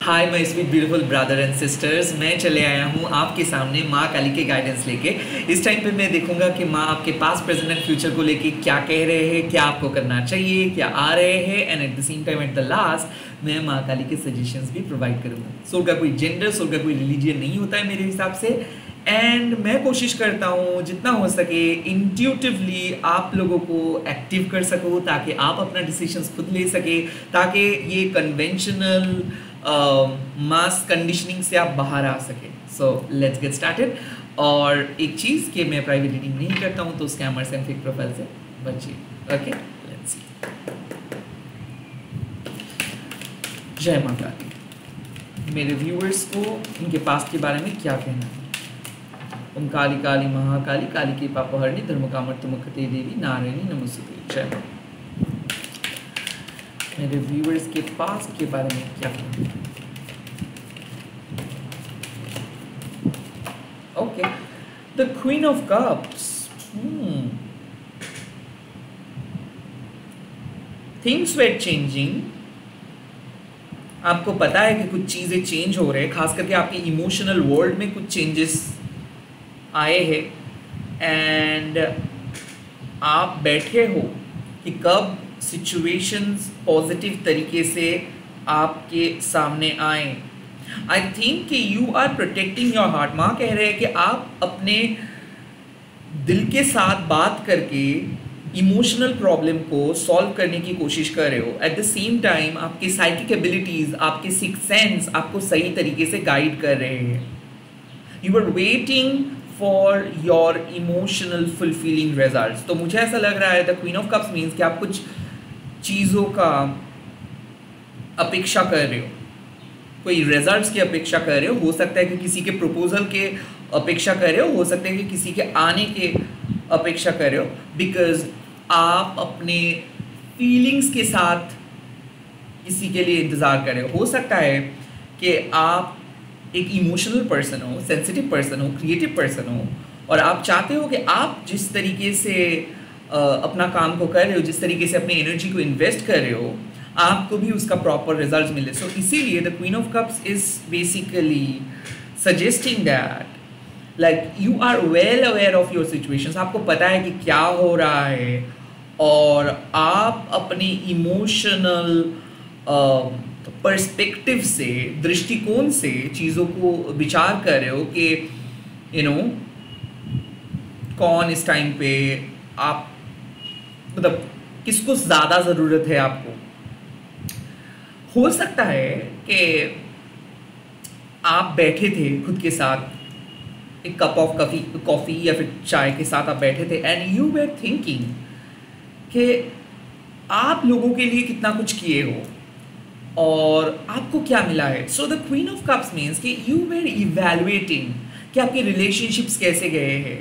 Hi my sweet beautiful brother and sisters, मैं चले आया हूँ आपके सामने माँ काली के गाइडेंस लेके। इस टाइम पे मैं देखूंगा कि माँ आपके पास प्रेजेंट एंड फ्यूचर को लेके क्या कह रहे हैं, क्या आपको करना चाहिए, क्या आ रहे हैं, and at the same time at the last मैं माँ काली के सजेशंस भी प्रोवाइड करूँगा। सोल का कोई जेंडर, सोल का कोई रिलीजियन नहीं होता है मेरे हिसाब से, एंड मैं कोशिश करता हूँ जितना हो सके इंट्यूटिवली आप लोगों को एक्टिव कर सकूँ ताकि आप अपना डिसीजंस खुद ले सके, ताकि ये कन्वेंशनल मास कंडीशनिंग से आप बाहर आ सके। So let's get started. और एक चीज़ कि मैं प्राइवेट रीडिंग नहीं करता हूँ, तो स्कैमर्स एंड फेक प्रोफाइल से बचिए। Okay, let's see. जय माता दी। मेरे व्यूअर्स को उनके पास्ट के बारे में क्या कहना है? ओम काली काली महाकाली, काली की पापहरणी, धर्म कामर्तमुखते देवी, नारायणी नमस्ते। जय माता। मेरे व्यूअर्स के पास्ट के बारे में क्या कहना है? Okay, the queen of cups. Things were changing. आपको पता है कि कुछ चीजें चेंज हो रहे हैं, खास करके आपके इमोशनल वर्ल्ड में कुछ चेंजेस आए हैं, एंड आप बैठे हो कि कब सिचुएशंस पॉजिटिव तरीके से आपके सामने आए। आई थिंक कि you are protecting your heart. माँ कह रहे हैं कि आप अपने दिल के साथ बात करके इमोशनल प्रॉब्लम को सॉल्व करने की कोशिश कर रहे हो। एट द सेम टाइम आपकी साइकिक एबिलिटीज, आपके सिक्स सेंस आपको सही तरीके से गाइड कर रहे हैं। You are waiting for your emotional fulfilling results. तो मुझे ऐसा लग रहा है the queen of cups means कि आप कुछ चीज़ों का अपेक्षा कर रहे हो, कोई रिजल्ट्स की अपेक्षा कर रहे हो सकता है कि किसी के प्रपोजल के अपेक्षा कर रहे हो सकता है कि किसी के आने के अपेक्षा कर रहे हो, बिकॉज आप अपने फीलिंग्स के साथ किसी के लिए इंतज़ार कर रहे हो सकता है कि आप एक इमोशनल पर्सन हो, सेंसिटिव पर्सन हो, क्रिएटिव पर्सन हो, और आप चाहते हो कि आप जिस तरीके से अपना काम को कर रहे हो, जिस तरीके से अपनी एनर्जी को इन्वेस्ट कर रहे हो, आपको भी उसका प्रॉपर रिजल्ट मिले। सो इसीलिए the queen of cups is basically suggesting that like you are well aware of your situations. आपको पता है कि क्या हो रहा है, और आप अपनी इमोशनल पर्सपेक्टिव से, दृष्टिकोण से चीज़ों को विचार कर रहे हो कि कौन इस टाइम पे आप मतलब किसको ज़्यादा ज़रूरत है आपको। हो सकता है कि आप बैठे थे खुद के साथ, एक कप ऑफ कॉफ़ी या फिर चाय के साथ आप बैठे थे, एंड यू वेर थिंकिंग कि आप लोगों के लिए कितना कुछ किए हो और आपको क्या मिला है। सो the queen of cups means कि यू वेर इवैल्यूएटिंग कि आपके रिलेशनशिप्स कैसे गए हैं,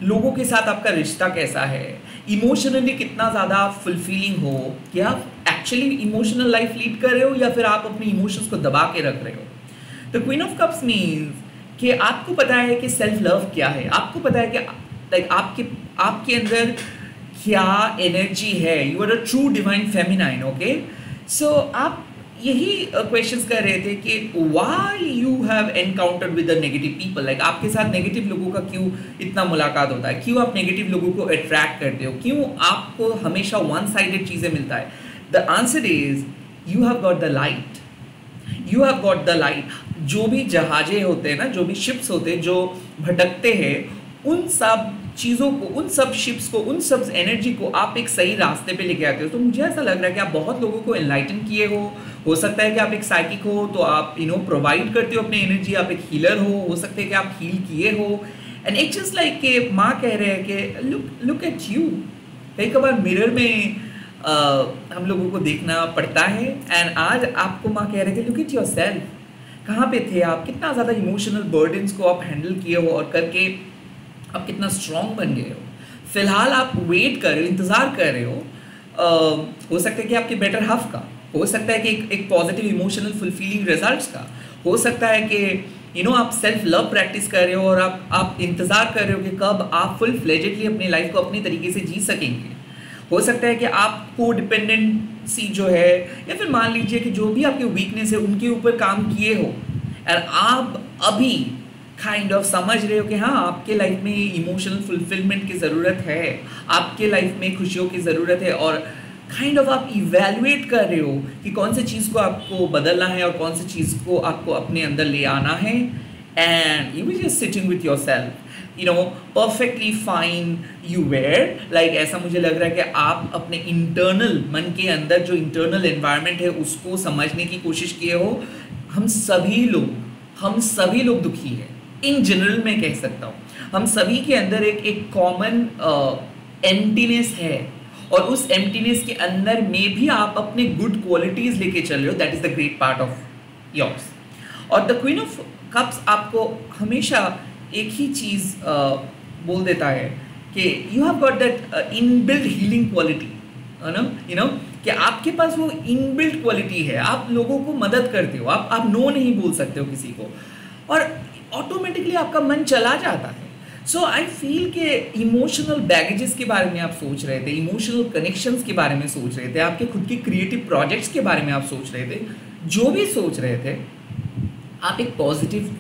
लोगों के साथ आपका रिश्ता कैसा है, इमोशनली कितना ज़्यादा फुलफिलिंग हो, कि आप एक्चुअली इमोशनल लाइफ लीड कर रहे हो या फिर आप अपने इमोशंस को दबा के रख रहे हो। The queen of cups means कि आपको पता है कि सेल्फ लव क्या है, आपको पता है कि लाइक आपके अंदर क्या एनर्जी है। You are a true divine feminine. Okay, so आप यही क्वेश्चंस कर रहे थे कि why you have encountered with the negative people. Like आपके साथ नेगेटिव लोगों का क्यों इतना मुलाकात होता है, क्यों आप नेगेटिव लोगों को अट्रैक्ट करते हो, क्यों आपको हमेशा वन साइडेड चीज़ें मिलता है। The answer is you have got the light, you have got the light. जो भी जहाज़ें होते हैं ना, जो भी शिप्स होते हैं जो भटकते हैं, उन सब चीज़ों को, उन सब शिप्स को, उन सब एनर्जी को आप एक सही रास्ते पे लेके आते हो। तो मुझे ऐसा लग रहा है कि आप बहुत लोगों को एनलाइटन किए हो सकता है कि आप एक साइकिक हो तो आप प्रोवाइड करते हो अपनी एनर्जी, आप एक हीलर हो सकता है कि आप हील किए हो, एंड इट्स जस्ट लाइक कि माँ कह रहे हैं कि लुक एट यू। कई कबार मिरर में हम लोगों को देखना पड़ता है, एंड आज आपको माँ कह रहे हैं कि लुक एट योर सेल्फ। कहाँ पे थे आप, कितना ज़्यादा इमोशनल बर्डन्स को आप हैंडल किए हो और करके आप कितना स्ट्रॉन्ग बन गए हो। फिलहाल आप वेट कर रहे हो, इंतज़ार कर रहे हो सकता है कि आपके बेटर हाफ का, हो सकता है कि एक पॉजिटिव इमोशनल फुलफिलिंग रिजल्ट्स का, हो सकता है कि आप सेल्फ लव प्रैक्टिस कर रहे हो और आप इंतज़ार कर रहे हो कि कब आप फुल फ्लेजेडली अपनी लाइफ को अपनी तरीके से जी सकेंगे। हो सकता है कि आप को डिपेंडेंट सी जो है, या फिर मान लीजिए कि जो भी आपके वीकनेस है उनके ऊपर काम किए हो, और आप अभी काइंड ऑफ समझ रहे हो कि हाँ आपके लाइफ में इमोशनल फुलफिलमेंट की ज़रूरत है, आपके लाइफ में खुशियों की ज़रूरत है, और काइंड ऑफ आप इवेलुएट कर रहे हो कि कौन सी चीज़ को आपको बदलना है और कौन सी चीज़ को आपको अपने अंदर ले आना है, and you will just sitting with yourself, perfectly fine you were, like ऐसा मुझे लग रहा है कि आप अपने इंटरनल मन के अंदर जो इंटरनल एनवायरनमेंट है उसको समझने की कोशिश किए हो। हम सभी लोग दुखी है, इन जनरल मैं कह सकता हूँ, हम सभी के अंदर एक कॉमन एम्प्टीनेस है, और उस एम्प्टीनेस के अंदर में भी आप अपने गुड क्वालिटीज लेके चल रहे हो, that is the great part of yours. और द क्वीन ऑफ कप्स आपको हमेशा एक ही चीज़ बोल देता है कि you have got that inbuilt healing quality, कि आपके पास वो इनबिल्ट क्वालिटी है, आप लोगों को मदद करते हो, आप नो नहीं बोल सकते हो किसी को, और ऑटोमेटिकली आपका मन चला जाता है। सो आई फील कि इमोशनल बैगेजेस के बारे में आप सोच रहे थे, इमोशनल कनेक्शंस के बारे में सोच रहे थे, आपके खुद के क्रिएटिव प्रोजेक्ट्स के बारे में आप सोच रहे थे, जो भी सोच रहे थे आप एक पॉजिटिव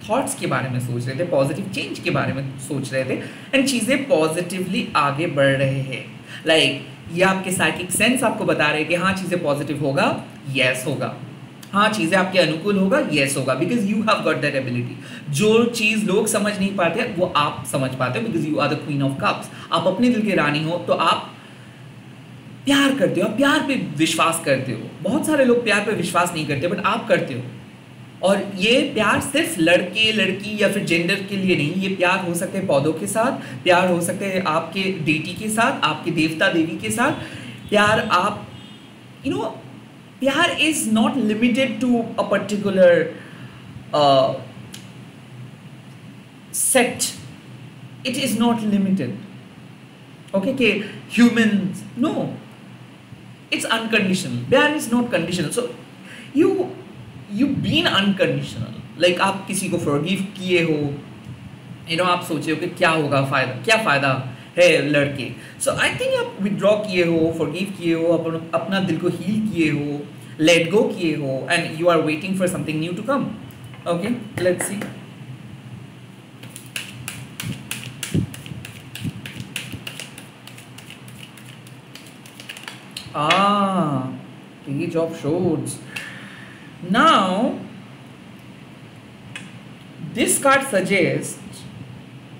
थॉट्स के बारे में सोच रहे थे, पॉजिटिव चेंज के बारे में सोच रहे थे, एंड चीज़ें पॉजिटिवली आगे बढ़ रहे हैं। लाइक ये आपके साइकिक सेंस आपको बता रहे हैं कि हाँ चीज़ें पॉजिटिव होगा, यस होगा, हाँ चीज़ें आपके अनुकूल होगा, यस होगा, because you have got that ability. जो चीज़ लोग समझ नहीं पाते वो आप समझ पाते हो, because you are the queen of cups. आप अपने दिल के रानी हो, तो आप प्यार करते हो, आप प्यार पे विश्वास करते हो। बहुत सारे लोग प्यार पे विश्वास नहीं करते, बट आप करते हो, और ये प्यार सिर्फ लड़के लड़की या फिर जेंडर के लिए नहीं, ये प्यार हो सकते हैं पौधों के साथ, प्यार हो सकते हैं आपके डेटी के साथ, आपके देवता देवी के साथ, प्यार आप प्यार is not limited to a particular set, it is not limited, okay, कि ह्यूमंस, नो, इट्स अनकंडीशनल, प्यार is not conditional. So you been unconditional, like आप किसी को forgive किए हो, आप सोचे हो कि क्या होगा, क्या फ़ायदा है लड़के, सो आई थिंक आप withdraw किए हो, forgive किए हो, अपना दिल को heal किए हो, let go किए हो, and you are waiting for something new to come. Okay, let's see. Page of Swords. Now this card suggests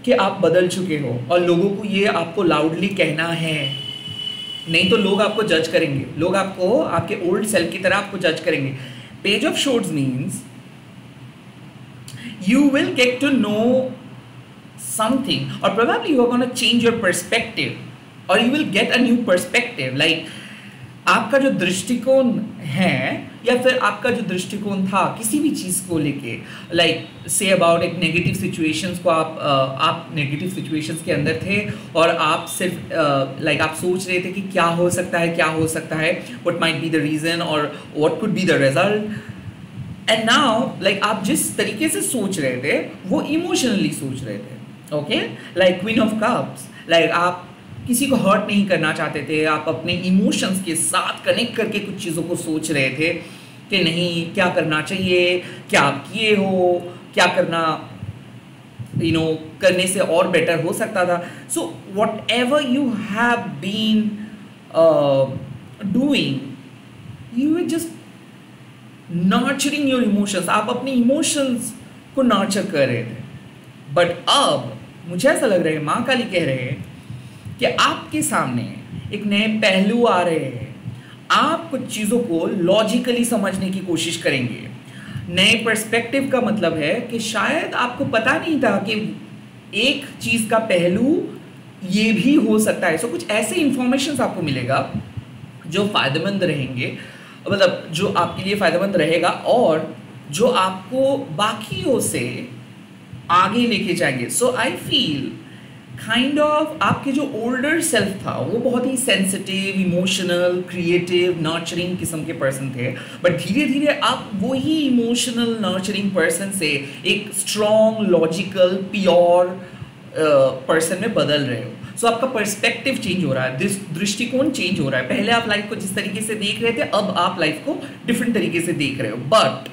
कि आप बदल चुके हो, और लोगों को ये आपको लाउडली कहना है, नहीं तो लोग आपको जज करेंगे, लोग आपको आपके ओल्ड सेल्फ की तरह आपको जज करेंगे। Page of shorts means you will get to know something, or probably you are going to change your perspective, or you will get a new perspective. Like आपका जो दृष्टिकोण है, या फिर आपका जो दृष्टिकोण था किसी भी चीज़ को लेके, लाइक से अबाउट एक नेगेटिव सिचुएशंस को, आप नेगेटिव सिचुएशंस के अंदर थे, और आप सिर्फ लाइक आप सोच रहे थे कि क्या हो सकता है, what might be the reason और what could be the result. And now like आप जिस तरीके से सोच रहे थे वो इमोशनली सोच रहे थे, okay, like queen of cups, like आप किसी को हर्ट नहीं करना चाहते थे, आप अपने इमोशंस के साथ कनेक्ट करके कुछ चीज़ों को सोच रहे थे कि नहीं क्या करना चाहिए, क्या आप किए हो, क्या करना करने से और बेटर हो सकता था। So whatever you have been doing, you will just nurturing your emotions, आप अपने इमोशंस को नर्चर कर रहे थे। बट अब मुझे ऐसा लग रहा है, माँ काली कह रहे हैं कि आपके सामने एक नए पहलू आ रहे हैं, आप कुछ चीज़ों को लॉजिकली समझने की कोशिश करेंगे। नए पर्सपेक्टिव का मतलब है कि शायद आपको पता नहीं था कि एक चीज़ का पहलू ये भी हो सकता है। सो कुछ ऐसे इंफॉर्मेशन आपको मिलेगा जो फ़ायदेमंद रहेंगे, मतलब जो आपके लिए फ़ायदेमंद रहेगा और जो आपको बाकियों से आगे लेके जाएंगे। सो आई फील काइंड ऑफ आपके जो ओल्डर सेल्फ था वो बहुत ही सेंसिटिव, इमोशनल, क्रिएटिव, नर्चरिंग किस्म के पर्सन थे, बट धीरे धीरे आप वही इमोशनल नर्चरिंग पर्सन से एक स्ट्रॉन्ग, लॉजिकल, प्योर पर्सन में बदल रहे हो। सो आपका पर्सपेक्टिव चेंज हो रहा है, दृष्टिकोण चेंज हो रहा है। पहले आप लाइफ को जिस तरीके से देख रहे थे, अब आप लाइफ को डिफरेंट तरीके से देख रहे हो। But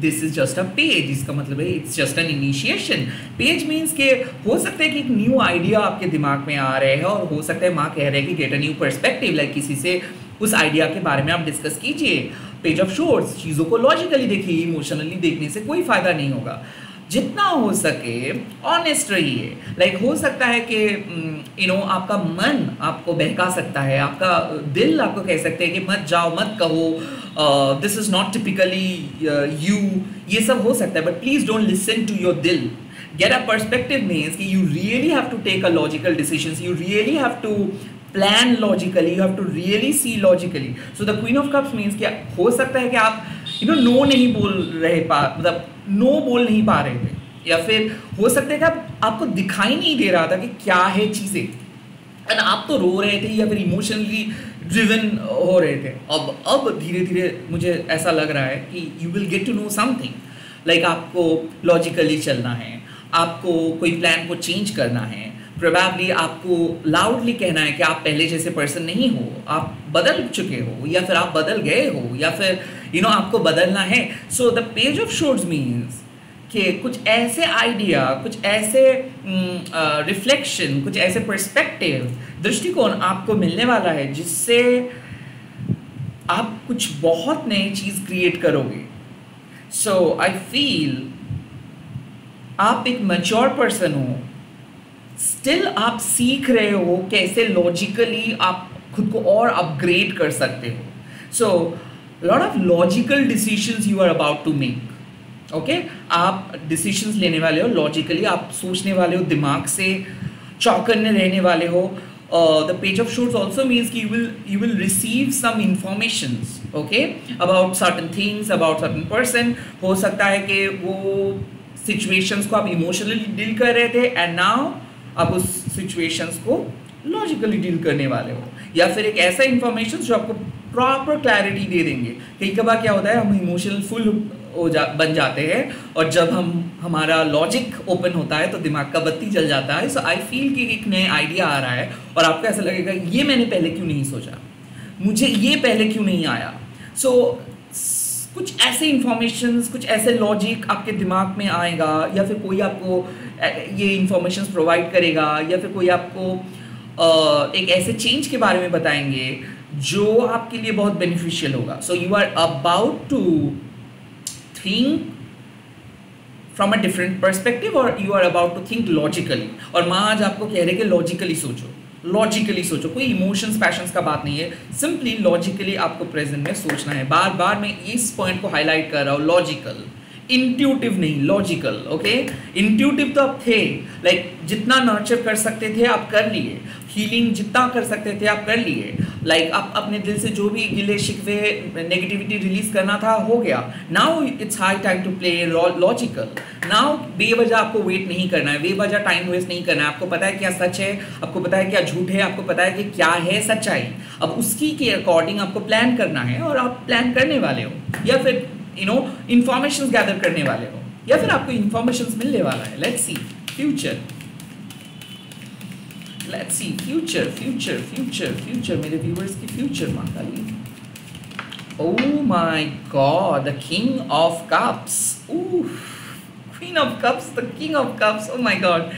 this is just a page, इसका मतलब है it's just an initiation. Page means के हो सकता है कि एक न्यू आइडिया आपके दिमाग में आ रहे हैं, और हो सकता है माँ कह रहे हैं कि get a new perspective, like किसी से उस आइडिया के बारे में आप डिस्कस कीजिए। पेज ऑफ शोर्स, चीज़ों को लॉजिकली देखिए, इमोशनली देखने से कोई फायदा नहीं होगा। जितना हो सके ऑनेस्ट रहिए। लाइक हो सकता है कि आपका मन आपको बहका सकता है, आपका दिल आपको कह सकते हैं कि मत जाओ, मत कहो, this is not typically you, ये सब हो सकता है। But please don't listen to your दिल। गेट अ पर्सपेक्टिव मीन्स कि you really have to take a logical decisions, you really have to plan logically, you have to really see logically. So the queen of cups means कि हो सकता है कि आप no नहीं बोल रहे, मतलब नो बोल नहीं पा रहे थे, या फिर हो सकता है कि आपको दिखाई नहीं दे रहा था कि क्या है चीज़ें, एंड आप तो रो रहे थे या फिर इमोशनली ड्रिवन हो रहे थे। अब धीरे धीरे मुझे ऐसा लग रहा है कि you will get to know something, like आपको लॉजिकली चलना है, आपको कोई प्लान को चेंज करना है, प्रोबेबली आपको लाउडली कहना है कि आप पहले जैसे पर्सन नहीं हो, आप बदल चुके हो, या फिर आप बदल गए हो, या फिर आपको बदलना है। So the page of shores means कि कुछ ऐसे आइडिया, कुछ ऐसे रिफ्लेक्शन, कुछ ऐसे पर्सपेक्टिव, दृष्टिकोण आपको मिलने वाला है जिससे आप कुछ बहुत नई चीज़ क्रिएट करोगे। सो आई फील आप एक मैच्योर पर्सन हो, स्टिल आप सीख रहे हो कैसे लॉजिकली आप खुद को और अपग्रेड कर सकते हो। So lot of logical decisions you are about to make. Okay, आप डिसीजंस लेने वाले हो लॉजिकली, आप सोचने वाले हो, दिमाग से चौकन्ने रहने वाले हो। The page of shores also means कि you will receive some informations, okay, about certain things, about certain person। हो सकता है कि वो सिचुएशंस को आप इमोशनली डील कर रहे थे, एंड नाउ आप उस सिचुएशंस को लॉजिकली डील करने वाले हो, या फिर एक ऐसा इन्फॉर्मेशन जो आपको प्रॉपर क्लैरिटी दे देंगे। कई बार क्या होता है, हम इमोशनल फुल बन जाते हैं, और जब हमारा लॉजिक ओपन होता है तो दिमाग का बत्ती जल जाता है। सो आई फील कि एक नया आइडिया आ रहा है, और आपको ऐसा लगेगा ये मैंने पहले क्यों नहीं सोचा, मुझे ये पहले क्यों नहीं आया। सो कुछ ऐसे इंफॉर्मेशंस, कुछ ऐसे लॉजिक आपके दिमाग में आएगा, या फिर कोई आपको ये इंफॉर्मेशंस प्रोवाइड करेगा, या फिर कोई आपको एक ऐसे चेंज के बारे में बताएंगे जो आपके लिए बहुत बेनिफिशियल होगा। So you are about to think from a different perspective, और you are about to think logically. और माँ आज आपको कह रहे कि लॉजिकली सोचो, लॉजिकली सोचो, कोई इमोशंस पैशंस का बात नहीं है, सिंपली लॉजिकली आपको प्रेजेंट में सोचना है। बार बार मैं इस पॉइंट को हाईलाइट कर रहा हूँ, लॉजिकल, इंट्यूटिव नहीं, लॉजिकल। ओके, इंट्यूटिव तो आप थे, लाइक जितना नर्चर कर सकते थे आप कर लिए, हीलिंग जितना कर सकते थे आप कर लिए, लाइक आप अपने दिल से जो भी गिले शिकवे नेगेटिविटी रिलीज करना था हो गया। Now it's high time to play logical. Now बेवजह आपको वेट नहीं करना है, बेवजह टाइम वेस्ट नहीं करना है। आपको पता है क्या सच है, आपको पता है क्या झूठ है, आपको पता है कि क्या है सच्चाई। अब उसकी के अकॉर्डिंग आपको प्लान करना है, और आप प्लान करने वाले हो, या फिर इंफॉर्मेशन गैदर करने वाले हो, या फिर आपको इंफॉर्मेशन मिलने वाला है। Let's see future, let's see future, future, future, future, मेरे व्यूअर्स की फ्यूचर मांगाली। Oh my god, the king of cups, queen of cups, the king of cups, oh my god.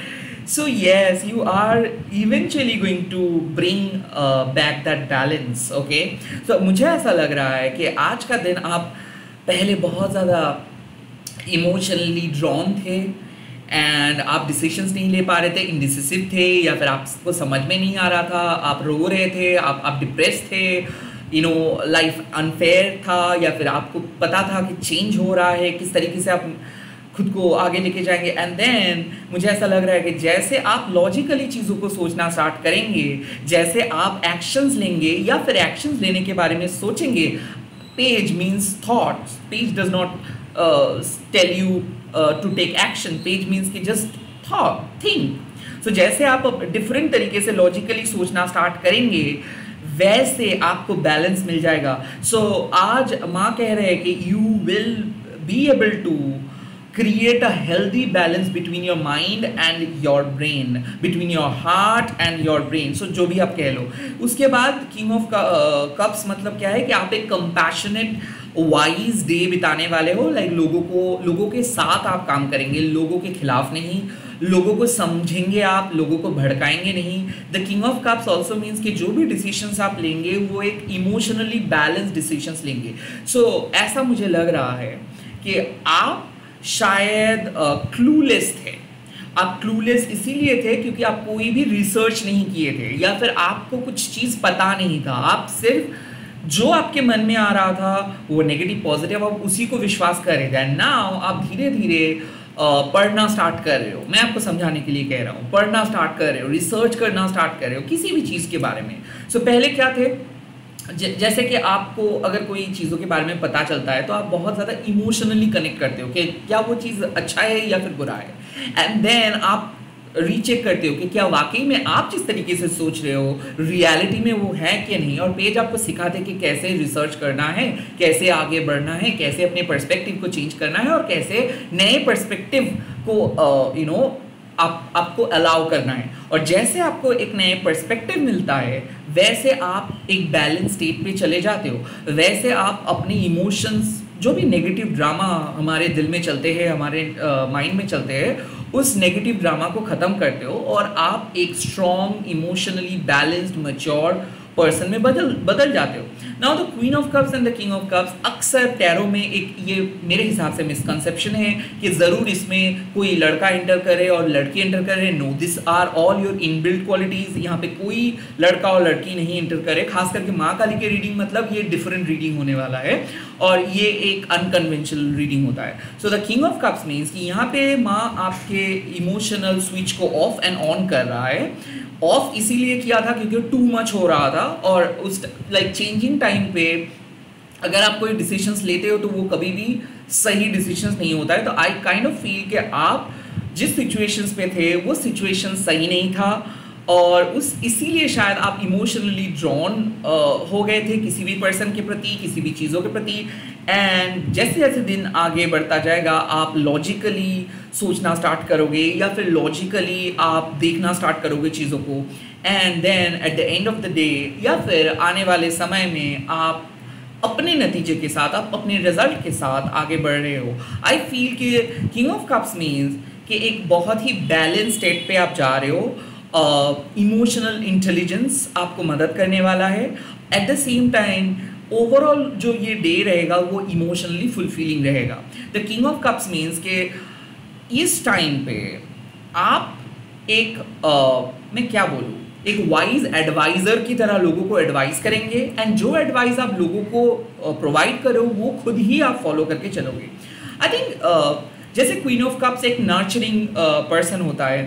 So yes, you are eventually going to bring back that balance, okay? So मुझे ऐसा लग रहा है कि आज का दिन आप पहले बहुत ज़्यादा इमोशनली ड्रॉन थे, एंड आप डिसीजंस नहीं ले पा रहे थे, इंडिसिसिव थे, या फिर आपको समझ में नहीं आ रहा था, आप रो रहे थे, आप डिप्रेस थे, लाइफ अनफेयर था, या फिर आपको पता था कि चेंज हो रहा है, किस तरीके से आप खुद को आगे लेके जाएंगे। एंड देन मुझे ऐसा लग रहा है कि जैसे आप लॉजिकली चीज़ों को सोचना स्टार्ट करेंगे, जैसे आप एक्शंस लेंगे या फिर एक्शंस लेने के बारे में सोचेंगे, page means thoughts, page does not tell you to take action, page means कि जस्ट थॉट, थिंक। सो जैसे आप डिफरेंट तरीके से लॉजिकली सोचना स्टार्ट करेंगे, वैसे आपको बैलेंस मिल जाएगा। सो आज माँ कह रहे हैं कि you will be able to create a healthy balance between your mind and your brain, between your heart and your brain. So जो भी आप कह लो. उसके बाद किंग ऑफ कप्स मतलब क्या है कि आप एक कंपैशनेट वाइज डे बिताने वाले हो. लाइक लोगों के साथ आप काम करेंगे, लोगों के खिलाफ नहीं, लोगों को समझेंगे आप, लोगों को भड़काएंगे नहीं. The king of cups also means कि जो भी डिसीजंस आप लेंगे वो एक इमोशनली बैलेंस डिसीजंस लेंगे. सो ऐसा मुझे लग रहा है कि आप शायद क्लूलेस थे. आप क्लूलेस इसीलिए थे क्योंकि आप कोई भी रिसर्च नहीं किए थे या फिर आपको कुछ चीज़ पता नहीं था. आप सिर्फ जो आपके मन में आ रहा था वो नेगेटिव पॉजिटिव आप उसी को विश्वास कर रहे थे. एंड नाउ आप धीरे धीरे पढ़ना स्टार्ट कर रहे हो. मैं आपको समझाने के लिए कह रहा हूँ. पढ़ना स्टार्ट कर रहे हो, रिसर्च करना स्टार्ट कर रहे हो किसी भी चीज़ के बारे में. सो पहले क्या थे, जैसे कि आपको अगर कोई चीज़ों के बारे में पता चलता है तो आप बहुत ज़्यादा इमोशनली कनेक्ट करते हो कि क्या वो चीज़ अच्छा है या फिर बुरा है. एंड देन आप रीचेक करते हो कि क्या वाकई में आप जिस तरीके से सोच रहे हो रियलिटी में वो है कि नहीं. और पेज आपको सिखाते कि कैसे रिसर्च करना है, कैसे आगे बढ़ना है, कैसे अपने पर्सपेक्टिव को चेंज करना है और कैसे नए पर्सपेक्टिव को आपको अलाउ करना है. और जैसे आपको एक नए पर्सपेक्टिव मिलता है वैसे आप एक बैलेंस स्टेट पे चले जाते हो. वैसे आप अपने इमोशंस, जो भी नेगेटिव ड्रामा हमारे दिल में चलते हैं, हमारे माइंड में चलते हैं, उस नेगेटिव ड्रामा को ख़त्म करते हो और आप एक strong, emotionally balanced, mature person में बदल जाते हो. Now the queen of cups and the king of cups अक्सर टैरो में एक ये मेरे हिसाब से मिसकंसेप्शन है कि ज़रूर इसमें कोई लड़का एंटर करे और लड़की एंटर करे. No, this are all your inbuilt qualities. यहाँ पे कोई लड़का और लड़की नहीं एंटर करे. खास करके माँ काली के रीडिंग मतलब ये डिफरेंट रीडिंग होने वाला है और ये एक अनकन्वेंशनल रीडिंग होता है. So the king of cups means कि यहाँ पे माँ आपके इमोशनल स्विच को ऑफ एंड ऑन कर रहा है. ऑफ इसीलिए किया था क्योंकि टू मच हो रहा था और उस लाइक चेंजिंग टाइम पे अगर आप कोई डिसीजंस लेते हो तो वो कभी भी सही डिसीजंस नहीं होता है. तो आई काइंड ऑफ फील कि आप जिस सिचुएशंस पे थे वो सिचुएशन सही नहीं था और इसीलिए शायद आप इमोशनली ड्रॉन हो गए थे किसी भी पर्सन के प्रति, किसी भी चीज़ों के प्रति. एंड जैसे जैसे दिन आगे बढ़ता जाएगा आप लॉजिकली सोचना स्टार्ट करोगे या फिर लॉजिकली आप देखना स्टार्ट करोगे चीज़ों को. And then at the end of the day या फिर आने वाले समय में आप अपने नतीजे के साथ, आप अपने रिजल्ट के साथ आगे बढ़ रहे हो. आई फील कि किंग ऑफ कप्स मीन्स कि एक बहुत ही बैलेंस स्टेट पे आप जा रहे हो. इमोशनल इंटेलिजेंस आपको मदद करने वाला है. Eight the same time overall जो ये डे रहेगा वो इमोशनली फुलफिलिंग रहेगा. The king of cups means के इस टाइम पे आप एक मैं क्या बोलूँ, एक वाइज एडवाइज़र की तरह लोगों को एडवाइस करेंगे एंड जो एडवाइस आप लोगों को प्रोवाइड करो वो खुद ही आप फॉलो करके चलोगे. आई थिंक जैसे क्वीन ऑफ कप्स एक नर्चरिंग पर्सन होता है,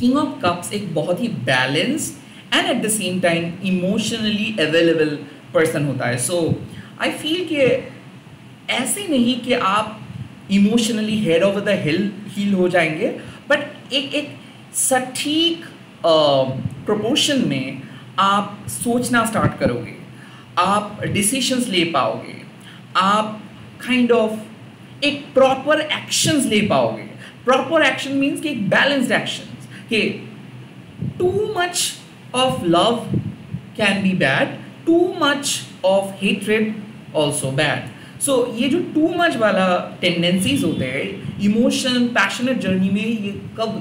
किंग ऑफ कप्स एक बहुत ही balanced and at the same time emotionally available person होता है. सो आई फील कि ऐसे नहीं कि आप इमोशनली हेड ओवर द हिल हो जाएंगे, बट एक सटीक प्रोपोर्शन में आप सोचना स्टार्ट करोगे, आप डिसीशंस ले पाओगे, आप काइंड ऑफ एक प्रॉपर एक्शंस ले पाओगे. प्रॉपर एक्शन मीन्स कि एक बैलेंस्ड एक्शन, कि too much of love can be bad, too much of hatred also bad. So ये जो टू मच वाला टेंडेंसीज होते हैं इमोशन पैशनेट जर्नी में,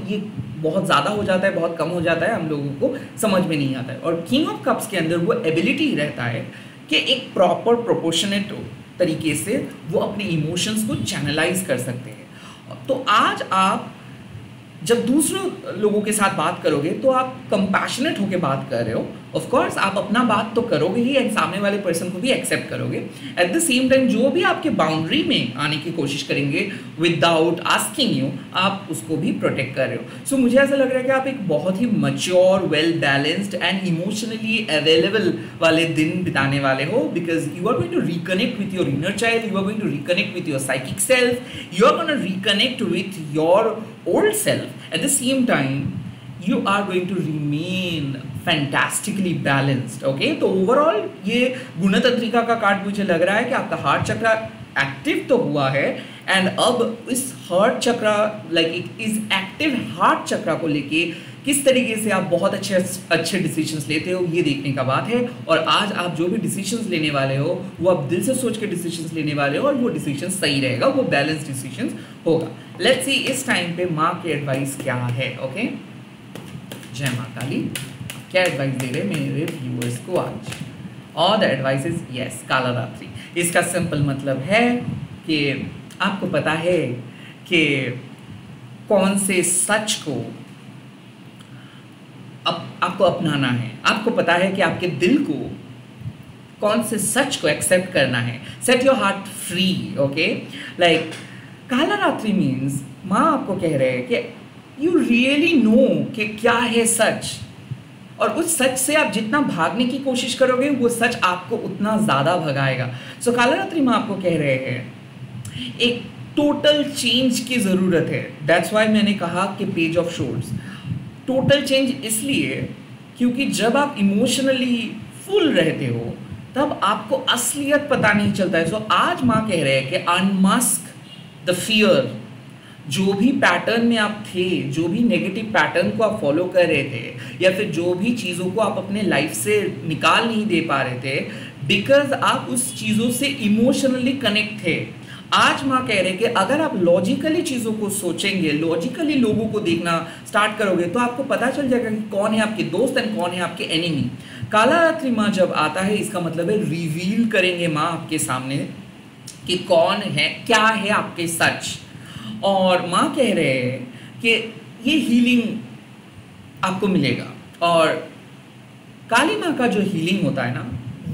ये बहुत ज़्यादा हो जाता है, बहुत कम हो जाता है, हम लोगों को समझ में नहीं आता है. और किंग ऑफ कप्स के अंदर वो एबिलिटी रहता है कि एक प्रॉपर प्रोपोर्शनेट तरीके से वो अपने इमोशंस को चैनलाइज कर सकते हैं. तो आज आप जब दूसरे लोगों के साथ बात करोगे तो आप कंपैशनेट होकर बात कर रहे हो. ऑफ कोर्स आप अपना बात तो करोगे ही एंड सामने वाले पर्सन को भी एक्सेप्ट करोगे. एट द सेम टाइम जो भी आपके बाउंड्री में आने की कोशिश करेंगे विदाउट आस्किंग यू, आप उसको भी प्रोटेक्ट कर रहे हो. सो मुझे ऐसा लग रहा है कि आप एक बहुत ही mature, well balanced and emotionally available वाले दिन बिताने वाले हो, because you are going to reconnect with your inner child, you are going to reconnect with your psychic self, you are going to reconnect with your old self. At the same time, you are going to remain fantastically balanced. Okay, तो overall ये गुणतंत्रिका का card मुझे लग रहा है कि आपका heart चक्र एक्टिव तो हुआ है, एंड अब इस हार्ट चक्रा लाइक इस एक्टिव हार्ट चक्रा को लेके किस तरीके से आप बहुत अच्छे डिसीजंस लेते हो, ये देखने का बात है। और आज आप जो भी डिसीजंस लेने वाले हो वो आप दिल से सोच के डिसीजंस लेने वाले हो, और वो डिसीजन सही रहेगा, वो बैलेंस डिसीजंस होगा। लेट्स सी इस टाइम पे माँ की एडवाइस क्या है। ओके, जय माँ काली, क्या एडवाइस दे रहे मेरे व्यूअर्स को आज? और द एडवाइस इज यस, काला रात्रि। इसका सिंपल मतलब है कि आपको पता है कि कौन से सच को आपको अपनाना है, आपको पता है कि आपके दिल को कौन से सच को एक्सेप्ट करना है। Set your heart free. Okay, like काला रात्रि मीन्स माँ आपको कह रहे हैं कि यू रियली नो कि क्या है सच, और उस सच से आप जितना भागने की कोशिश करोगे वो सच आपको उतना ज़्यादा भगाएगा। सो काला रात्रि माँ आपको कह रहे हैं एक टोटल चेंज की ज़रूरत है। दैट्स वाई मैंने कहा कि page of shorts total change इसलिए क्योंकि जब आप इमोशनली फुल रहते हो तब आपको असलियत पता नहीं चलता है। सो आज माँ कह रहे हैं कि अनमास्क द फियर। जो भी पैटर्न में आप थे, जो भी नेगेटिव पैटर्न को आप फॉलो कर रहे थे, या फिर जो भी चीज़ों को आप अपने लाइफ से निकाल नहीं दे पा रहे थे बिकॉज आप उस चीज़ों से इमोशनली कनेक्ट थे, आज माँ कह रहे हैं कि अगर आप लॉजिकली चीज़ों को सोचेंगे, लॉजिकली लोगों को देखना स्टार्ट करोगे तो आपको पता चल जाएगा कि कौन है आपके दोस्त एंड कौन है आपके एनिमी। काला रात्रि माँ जब आता है इसका मतलब है रिवील करेंगे माँ आपके सामने कि कौन है, क्या है आपके सच। और माँ कह रहे हैं कि ये हीलिंग आपको मिलेगा, और काली माँ का जो हीलिंग होता है ना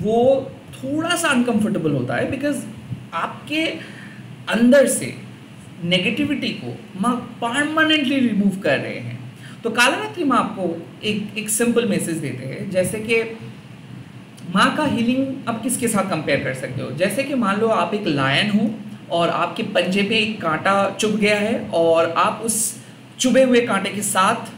वो थोड़ा सा अनकंफर्टेबल होता है बिकॉज आपके अंदर से नेगेटिविटी को माँ परमानेंटली रिमूव कर रहे हैं। तो काला रात्रि माँ आपको एक सिंपल मैसेज देते हैं, जैसे कि माँ का हीलिंग आप किसके साथ कंपेयर कर सकते हो। जैसे कि मान लो आप एक लायन हो और आपके पंजे पे एक कांटा चुभ गया है और आप उस चुभे हुए कांटे के साथ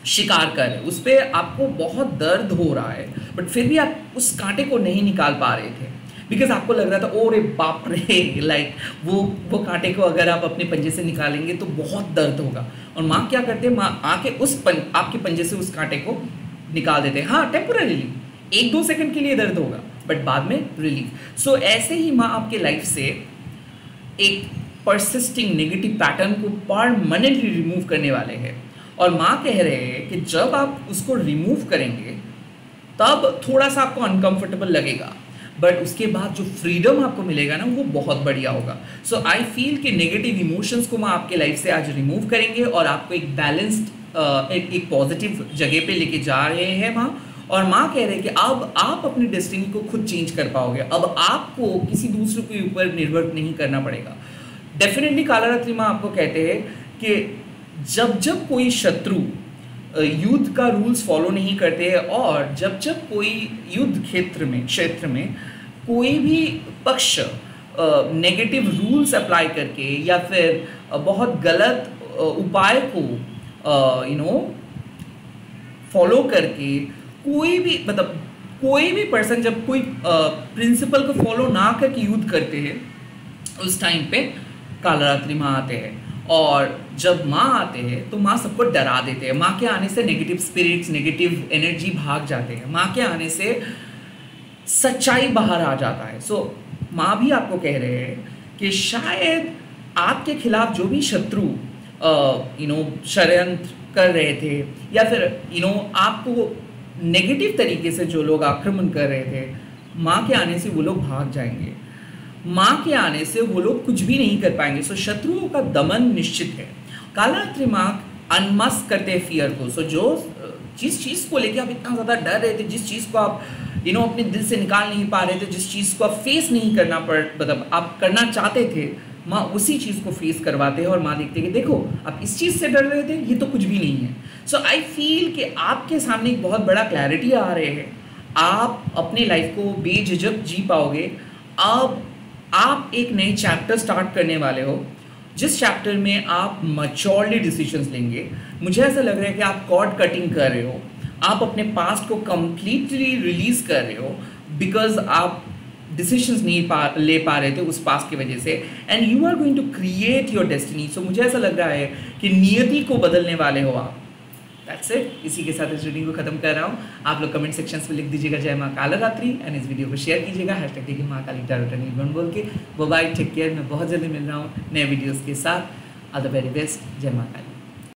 शिकार कर रहे हैं, उस पर आपको बहुत दर्द हो रहा है बट फिर भी आप उस कांटे को नहीं निकाल पा रहे थे बिकॉज आपको लग रहा था ओ रे बाप रे, लाइक वो कांटे को अगर आप अपने पंजे से निकालेंगे तो बहुत दर्द होगा। और माँ क्या करते हैं, माँ आके आपके पंजे से उस कांटे को निकाल देते हैं। हाँ, टेम्पोररीली 1-2 सेकंड के लिए दर्द होगा बट बाद में रिलीफ। सो ऐसे ही माँ आपके लाइफ से एक परसिस्टिंग नेगेटिव पैटर्न को परमानेंटली रिमूव करने वाले हैं। और माँ कह रहे हैं कि जब आप उसको रिमूव करेंगे तब थोड़ा सा आपको अनकंफर्टेबल लगेगा बट उसके बाद जो फ्रीडम आपको मिलेगा ना वो बहुत बढ़िया होगा। सो आई फील कि नेगेटिव इमोशंस को माँ आपके लाइफ से आज रिमूव करेंगे और आपको एक बैलेंस्ड एक पॉजिटिव जगह पे लेके जा रहे हैं माँ। और माँ कह रहे हैं कि अब आप अपनी डेस्टिनी को खुद चेंज कर पाओगे, अब आपको किसी दूसरे के ऊपर निर्भर नहीं करना पड़ेगा। डेफिनेटली काला रात्रि माँ आपको कहते हैं कि जब कोई शत्रु युद्ध का रूल्स फॉलो नहीं करते हैं और जब कोई युद्ध क्षेत्र में कोई भी पक्ष नेगेटिव रूल्स अप्लाई करके या फिर बहुत गलत उपाय को फॉलो करके कोई भी पर्सन जब कोई प्रिंसिपल को फॉलो ना करके युद्ध करते हैं उस टाइम पे काला रात्रि माँ आते हैं। और जब माँ आते हैं तो माँ सबको डरा देते हैं। माँ के आने से नेगेटिव स्पिरिट्स, नेगेटिव एनर्जी भाग जाते हैं। माँ के आने से सच्चाई बाहर आ जाता है। सो माँ भी आपको कह रहे हैं कि शायद आपके खिलाफ जो भी शत्रु षड्यंत्र कर रहे थे या फिर आपको नेगेटिव तरीके से जो लोग आक्रमण कर रहे थे, माँ के आने से वो लोग भाग जाएंगे। माँ के आने से वो लोग कुछ भी नहीं कर पाएंगे। सो शत्रुओं का दमन निश्चित है। काला रात्रि माँ अनमास्क करते हैं फियर को। सो जिस चीज़ को लेके आप इतना ज़्यादा डर रहे थे, जिस चीज़ को आप अपने दिल से निकाल नहीं पा रहे थे, जिस चीज़ को आप फेस नहीं करना मतलब आप करना चाहते थे, माँ उसी चीज़ को फेस करवाते हैं। और माँ देखते हैं कि देखो आप इस चीज़ से डर रहे थे, ये तो कुछ भी नहीं है। सो आई फील कि आपके सामने एक बहुत बड़ा क्लैरिटी आ रहे हैं। आप अपने लाइफ को बेझिझक जी पाओगे। अब आप एक नए चैप्टर स्टार्ट करने वाले हो जिस चैप्टर में आप मैच्योरली डिसीजंस लेंगे। मुझे ऐसा लग रहा है कि आप कॉर्ड कटिंग कर रहे हो, आप अपने पास्ट को कंप्लीटली रिलीज कर रहे हो बिकॉज आप डिसीजंस नहीं ले पा रहे थे उस पास्ट की वजह से, and you are going to create your destiny. So मुझे ऐसा लग रहा है कि नियति को बदलने वाले हो आप। That's it. इसी के साथ इस रीडिंग को खत्म कर रहा हूँ। आप लोग कमेंट सेक्शंस में लिख दीजिएगा जय माँ कालरात्रि, एंड इस वीडियो को शेयर कीजिएगा #TK महाकाली टैरोट एंड बोल के। Bye, take care. मैं बहुत जल्दी मिल रहा हूँ नए वीडियोज़ के साथ। All the very best. जय माँ काली।